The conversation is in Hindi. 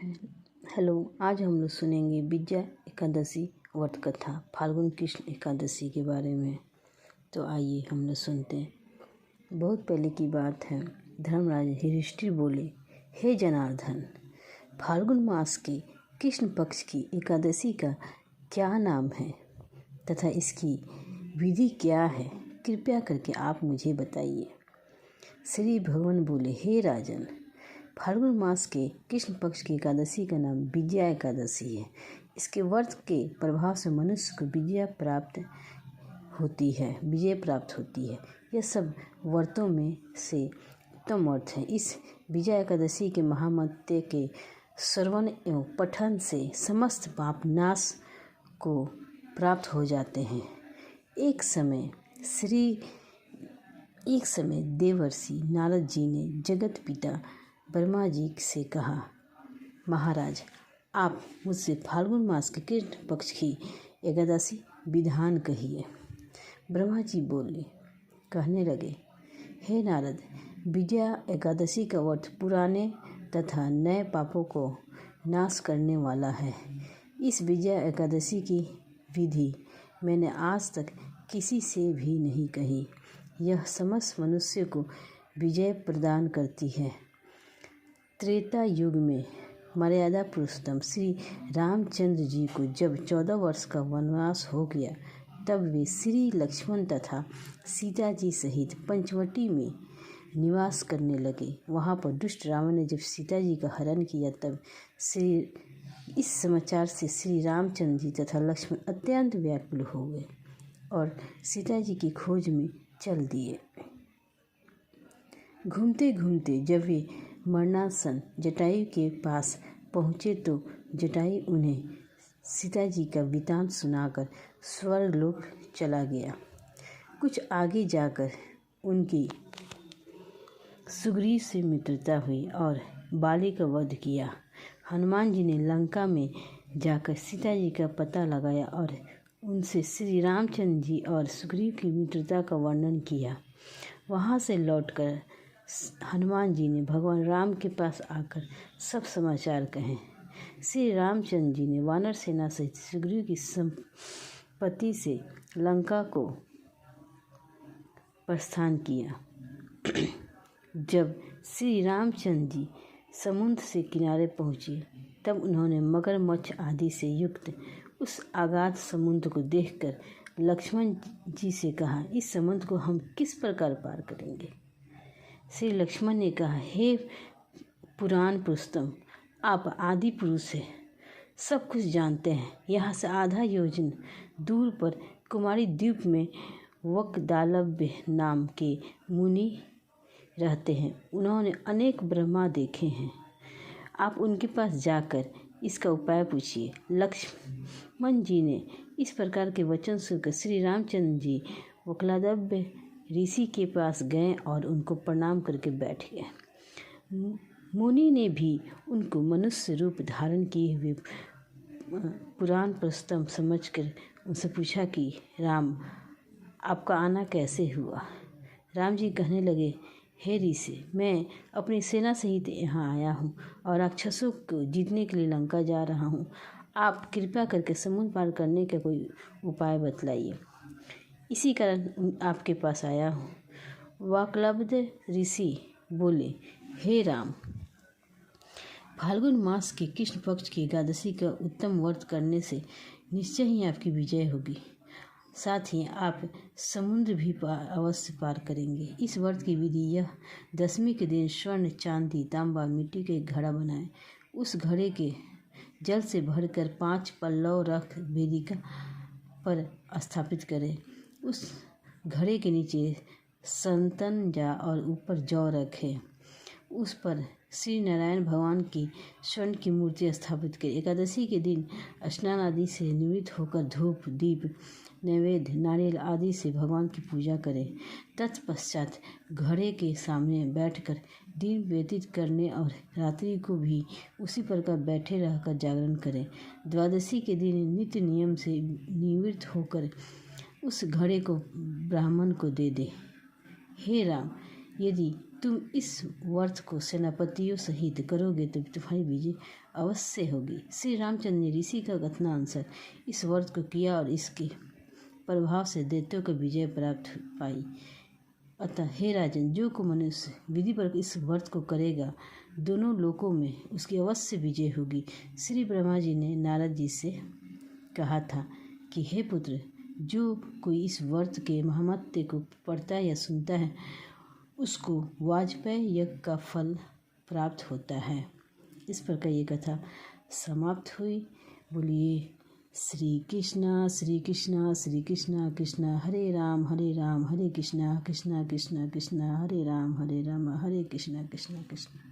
हेलो। आज हम लोग सुनेंगे विजया एकादशी व्रत कथा फाल्गुन कृष्ण एकादशी के बारे में। तो आइए हम लोग सुनते हैं। बहुत पहले की बात है। धर्मराज युधिष्ठिर बोले, हे जनार्दन, फाल्गुन मास के कृष्ण पक्ष की एकादशी का क्या नाम है तथा इसकी विधि क्या है, कृपया करके आप मुझे बताइए। श्री भगवान बोले, हे राजन, फाल्गुन मास के कृष्ण पक्ष की एकादशी का नाम विजया एकादशी है। इसके व्रत के प्रभाव से मनुष्य को विजय प्राप्त होती है। यह सब व्रतों में से उत्तम व्रत है। इस विजया एकादशी के महामंत्र के श्रवण एवं पठन से समस्त पाप नाश को प्राप्त हो जाते हैं। एक समय देवर्षि नारद जी ने जगत पिता ब्रह्मा जी से कहा, महाराज, आप मुझसे फाल्गुन मास के कृष्ण पक्ष की एकादशी विधान कहिए। ब्रह्मा जी कहने लगे, हे नारद, विजया एकादशी का व्रत पुराने तथा नए पापों को नाश करने वाला है। इस विजया एकादशी की विधि मैंने आज तक किसी से भी नहीं कही। यह समस्त मनुष्य को विजय प्रदान करती है। त्रेता युग में मर्यादा पुरुषोत्तम श्री रामचंद्र जी को जब 14 वर्ष का वनवास हो गया, तब वे श्री लक्ष्मण तथा सीता जी सहित पंचवटी में निवास करने लगे। वहाँ पर दुष्ट रावण ने जब सीता जी का हरण किया, तब इस समाचार से श्री रामचंद्र जी तथा लक्ष्मण अत्यंत व्याकुल हो गए और सीता जी की खोज में चल दिए। घूमते घूमते जब वे मरणासन जटायु के पास पहुँचे, तो जटायु उन्हें सीता जी का वृतांत सुनाकर स्वर्गलोक चला गया। कुछ आगे जाकर उनकी सुग्रीव से मित्रता हुई और बाली का वध किया। हनुमान जी ने लंका में जाकर सीता जी का पता लगाया और उनसे श्री रामचंद्र जी और सुग्रीव की मित्रता का वर्णन किया। वहाँ से लौटकर हनुमान जी ने भगवान राम के पास आकर सब समाचार कहे। श्री रामचंद्र जी ने वानर सेना सहित सुग्रीव की संपत्ति से लंका को प्रस्थान किया। जब श्री रामचंद्र जी समुद्र से किनारे पहुँचे, तब उन्होंने मगरमच्छ आदि से युक्त उस अगाध समुद्र को देखकर लक्ष्मण जी से कहा, इस समुद्र को हम किस प्रकार पार करेंगे। श्री लक्ष्मण ने कहा, हे पुराण पुरुषोत्तम, आप आदि पुरुष हैं, सब कुछ जानते हैं। यहाँ से आधा योजन दूर पर कुमारी द्वीप में वकदालव्य नाम के मुनि रहते हैं। उन्होंने अनेक ब्रह्मा देखे हैं। आप उनके पास जाकर इसका उपाय पूछिए। लक्ष्मण जी ने इस प्रकार के वचन सुनकर श्री रामचंद्र जी वकदालव्य ऋषि के पास गए और उनको प्रणाम करके बैठ गए। मुनि ने भी उनको मनुष्य रूप धारण किए हुए पुराण पुरुषोत्तम समझकर उनसे पूछा कि राम, आपका आना कैसे हुआ। राम जी कहने लगे, हे ऋषि, मैं अपनी सेना सहित यहाँ आया हूँ और राक्षसों को जीतने के लिए लंका जा रहा हूँ। आप कृपा करके समुद्र पार करने का कोई उपाय बतलाइए। इसी कारण आपके पास आया हूँ। वाक्लब्ध ऋषि बोले, हे राम, फाल्गुन मास के कृष्ण पक्ष की एकादशी का उत्तम व्रत करने से निश्चय ही आपकी विजय होगी। साथ ही आप समुद्र भी अवश्य पार करेंगे। इस व्रत की विधि यह, दशमी के दिन स्वर्ण, चांदी, तांबा, मिट्टी का एक घड़ा बनाएं। उस घड़े के जल से भरकर 5 पल्लव रख वेदिका पर स्थापित करें। उस घड़े के नीचे संतन जा और ऊपर जौ रखें। उस पर श्री नारायण भगवान की स्वर्ण की मूर्ति स्थापित करें। एकादशी के दिन स्नान आदि से निवृत्त होकर धूप, दीप, नैवेद्य, नारियल आदि से भगवान की पूजा करें। तत्पश्चात घड़े के सामने बैठकर दिन व्यतीत करने और रात्रि को भी उसी प्रकार बैठे रहकर जागरण करें। द्वादशी के दिन नित्य नियम से निवृत्त होकर उस घड़े को ब्राह्मण को दे दे। हे राम, यदि तुम इस व्रत को सेनापतियों सहित करोगे तो तुम्हारी विजय अवश्य होगी। श्री रामचंद्र ने ऋषि का कथनानुसार इस व्रत को किया और इसके प्रभाव से दैत्यों को विजय प्राप्त पाई। अतः हे राजन, जो को मनुष्य विधि पर इस व्रत को करेगा, दोनों लोकों में उसकी अवश्य विजय होगी। श्री ब्रह्मा जी ने नारद जी से कहा था कि हे पुत्र, जो कोई इस व्रत के महात्म्य को पढ़ता या सुनता है, उसको वाजपेयी यज्ञ का फल प्राप्त होता है। इस प्रकार ये कथा समाप्त हुई। बोलिए श्री कृष्णा श्री कृष्णा श्री कृष्णा कृष्णा हरे राम हरे कृष्णा कृष्णा कृष्णा हरे राम हरे कृष्णा कृष्णा कृष्णा।